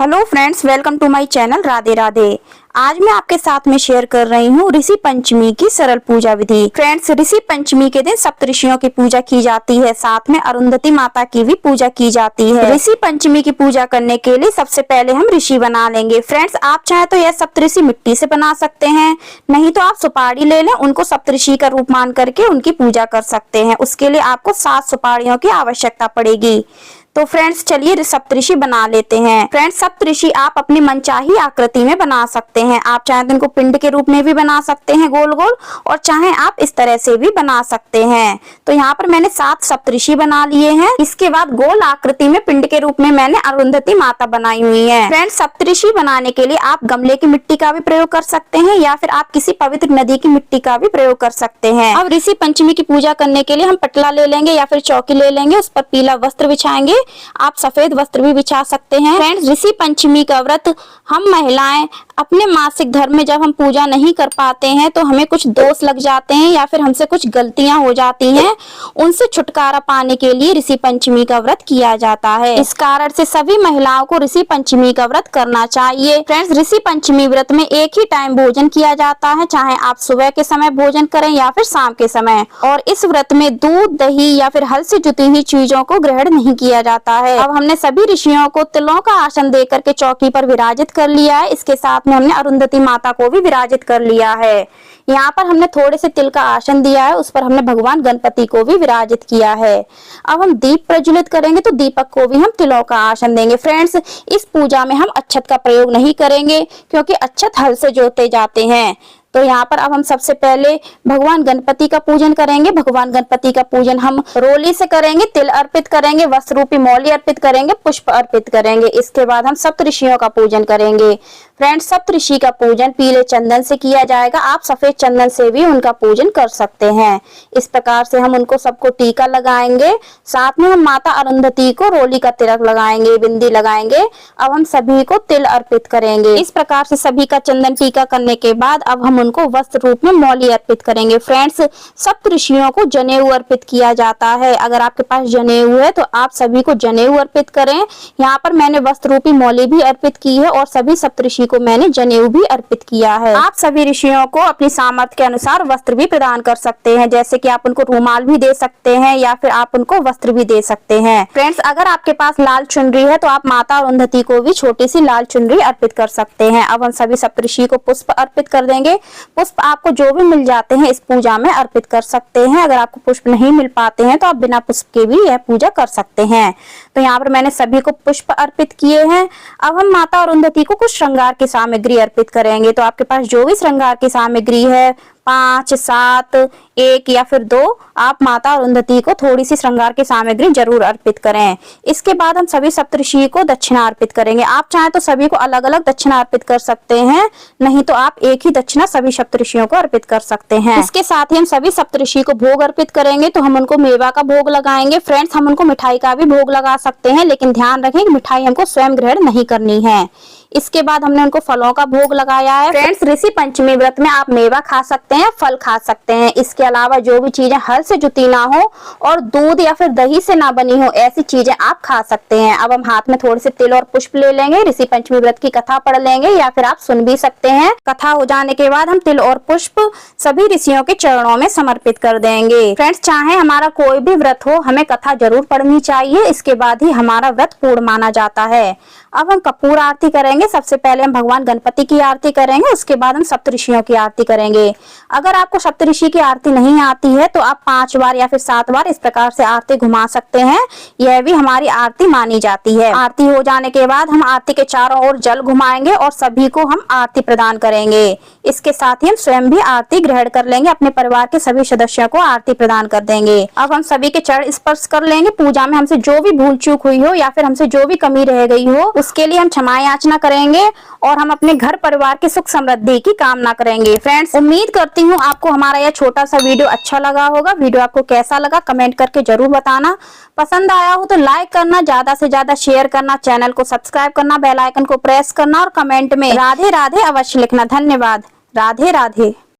Hello friends, welcome to my channel Radhe Radhe. आज मैं आपके साथ में शेयर कर रही हूँ ऋषि पंचमी की सरल पूजा विधि। फ्रेंड्स, ऋषि पंचमी के दिन सप्तऋषियों की पूजा की जाती है, साथ में अरुंधति माता की भी पूजा की जाती है। ऋषि पंचमी की पूजा करने के लिए सबसे पहले हम ऋषि बना लेंगे। फ्रेंड्स, आप चाहे तो यह सप्तऋषि मिट्टी से बना सकते हैं, नहीं तो आप सुपारी ले लें, उनको सप्तऋषि का रूप मान करके उनकी पूजा कर सकते हैं। उसके लिए आपको 7 सुपारियों की आवश्यकता पड़ेगी। तो फ्रेंड्स, चलिए सप्तऋषि बना लेते हैं। फ्रेंड्स, सप्तऋषि आप अपनी मनचाही आकृति में बना सकते हैं। आप चाहे तो इनको पिंड के रूप में भी बना सकते हैं गोल गोल, और चाहे आप इस तरह से भी बना सकते हैं। तो यहाँ पर मैंने 7 सप्तऋषि बना लिए हैं। इसके बाद गोल आकृति में पिंड के रूप में मैंने अरुंधति माता बनाई हुई है। फ्रेंड्स, सप्तऋषि बनाने के लिए आप गमले की मिट्टी का भी प्रयोग कर सकते हैं, या फिर आप किसी पवित्र नदी की मिट्टी का भी प्रयोग कर सकते हैं। अब ऋषि पंचमी की पूजा करने के लिए हम पटला ले लेंगे या फिर चौकी ले लेंगे, उस पर पीला वस्त्र बिछाएंगे। आप सफेद वस्त्र भी बिछा सकते हैं। फ्रेंड्स, ऋषि पंचमी का व्रत हम महिलाएं अपने मासिक धर्म में जब हम पूजा नहीं कर पाते हैं तो हमें कुछ दोष लग जाते हैं या फिर हमसे कुछ गलतियां हो जाती हैं, उनसे छुटकारा पाने के लिए ऋषि पंचमी का व्रत किया जाता है। इस कारण से सभी महिलाओं को ऋषि पंचमी का व्रत करना चाहिए। फ्रेंड्स, ऋषि पंचमी व्रत में एक ही टाइम भोजन किया जाता है, चाहे आप सुबह के समय भोजन करें या फिर शाम के समय। और इस व्रत में दूध, दही या फिर हल से जुटी हुई चीजों को ग्रहण नहीं किया जाता है। अब हमने सभी ऋषियों को तिलों का आसन देकर के चौकी पर विराजित कर लिया है। इसके साथ में हमने अरुंधति माता को भी विराजित कर लिया है। यहाँ पर हमने थोड़े से तिल का आसन दिया है, उस पर हमने भगवान गणपति को भी विराजित किया है। अब हम दीप प्रज्वलित करेंगे तो दीपक को भी हम तिलों का आसन देंगे। फ्रेंड्स, इस पूजा में हम अक्षत का प्रयोग नहीं करेंगे, क्योंकि अक्षत हल से जोते जाते हैं। तो यहाँ पर अब हम सबसे पहले भगवान गणपति का पूजन करेंगे। भगवान गणपति का पूजन हम रोली से करेंगे, तिल अर्पित करेंगे, वस्त्र रूपी मौली अर्पित करेंगे, पुष्प अर्पित करेंगे। इसके बाद हम सप्तऋषियों का पूजन करेंगे। फ्रेंड्स, सप्तऋषि का पूजन पीले चंदन से किया जाएगा। आप सफेद चंदन से भी उनका पूजन कर सकते हैं। इस प्रकार से हम उनको सबको टीका लगाएंगे। साथ में हम माता अरुंधति को रोली का तिलक लगाएंगे, बिंदी लगाएंगे। अब हम सभी को तिल अर्पित करेंगे। इस प्रकार से सभी का चंदन टीका करने के बाद अब हम उनको वस्त्र रूप में मौली अर्पित करेंगे। फ्रेंड्स, सप्तऋषियों को जनेऊ अर्पित किया जाता है। अगर आपके पास जनेऊ है तो आप सभी को जनेऊ अर्पित करें। यहाँ पर मैंने वस्त्र रूपी मौली भी अर्पित की है और सभी सप्तऋषि को मैंने जनेऊ भी अर्पित किया है। आप सभी ऋषियों को अपनी सामर्थ्य के अनुसार वस्त्र भी प्रदान कर सकते हैं, जैसे कि आप उनको रुमाल भी दे सकते हैं या फिर आप उनको वस्त्र भी दे सकते हैं। फ्रेंड्स, अगर आपके पास लाल चुनरी है तो आप माता अरुंधति को भी छोटी सी लाल चुनरी अर्पित कर सकते हैं। अब हम सभी सप्तऋषि को पुष्प अर्पित कर देंगे। पुष्प आपको जो भी मिल जाते हैं इस पूजा में अर्पित कर सकते हैं। अगर आपको पुष्प नहीं मिल पाते हैं तो आप बिना पुष्प के भी यह पूजा कर सकते हैं। तो यहाँ पर मैंने सभी को पुष्प अर्पित किए हैं। अब हम माता अरुंधति को कुछ श्रृंगार की सामग्री अर्पित करेंगे। तो आपके पास जो भी श्रृंगार की सामग्री है, 5, 7, 1 या फिर 2, आप माता अरुंधति को थोड़ी सी श्रृंगार की सामग्री जरूर अर्पित करें। इसके बाद हम सभी सप्तऋषि को दक्षिणा अर्पित करेंगे। आप चाहे तो सभी को अलग अलग दक्षिणा अर्पित कर सकते हैं, नहीं तो आप एक ही दक्षिणा सभी सप्तऋषियों को अर्पित कर सकते हैं। इसके साथ ही हम सभी सप्तऋषि को भोग अर्पित करेंगे। तो हम उनको मेवा का भोग लगाएंगे। फ्रेंड्स, हम उनको मिठाई का भी भोग लगा सकते हैं, लेकिन ध्यान रखें कि मिठाई हमको स्वयं ग्रहण नहीं करनी है। इसके बाद हमने उनको फलों का भोग लगाया है। फ्रेंड्स, ऋषि पंचमी व्रत में आप मेवा खा सकते हैं, फल खा सकते हैं। इसके अलावा जो भी चीजें हल से जुटी ना हो और दूध या फिर दही से ना बनी हो, ऐसी चीजें आप खा सकते हैं। अब हम हाथ में थोड़े से तिल और पुष्प ले लेंगे। ऋषि पंचमी व्रत की कथा पढ़ लेंगे या फिर आप सुन भी सकते हैं। कथा हो जाने के बाद हम तिल और पुष्प सभी ऋषियों के चरणों में समर्पित कर देंगे। फ्रेंड्स, चाहे हमारा कोई भी व्रत हो, हमें कथा जरूर पढ़नी चाहिए। इसके बाद ही हमारा व्रत पूर्ण माना जाता है। अब हम कपूर आरती करेंगे। सबसे पहले हम भगवान गणपति की आरती करेंगे, उसके बाद हम सप्तऋषियों की आरती करेंगे। अगर आपको सप्तऋषि की आरती नहीं आती है तो आप 5 बार या फिर 7 बार इस प्रकार से आरती घुमा सकते हैं। यह भी हमारी आरती मानी जाती है। आरती हो जाने के बाद हम आरती के चारों ओर जल घुमाएंगे और सभी को हम आरती प्रदान करेंगे। इसके साथ ही हम स्वयं भी आरती ग्रहण कर लेंगे। अपने परिवार के सभी सदस्यों को आरती प्रदान कर देंगे। अब हम सभी के चरण स्पर्श कर लेंगे। पूजा में हमसे जो भी भूल चूक हुई हो या फिर हमसे जो भी कमी रह गई हो, उसके लिए हम क्षमा याचना करेंगे और हम अपने घर परिवार की सुख समृद्धि की कामना करेंगे। फ्रेंड्स, उम्मीद करती हूँ आपको हमारा यह छोटा सा वीडियो अच्छा लगा होगा। वीडियो आपको कैसा लगा कमेंट करके जरूर बताना। पसंद आया हो तो लाइक करना, ज्यादा से ज्यादा शेयर करना, चैनल को सब्सक्राइब करना, बेल आइकन को प्रेस करना और कमेंट में राधे राधे अवश्य लिखना। धन्यवाद। राधे राधे।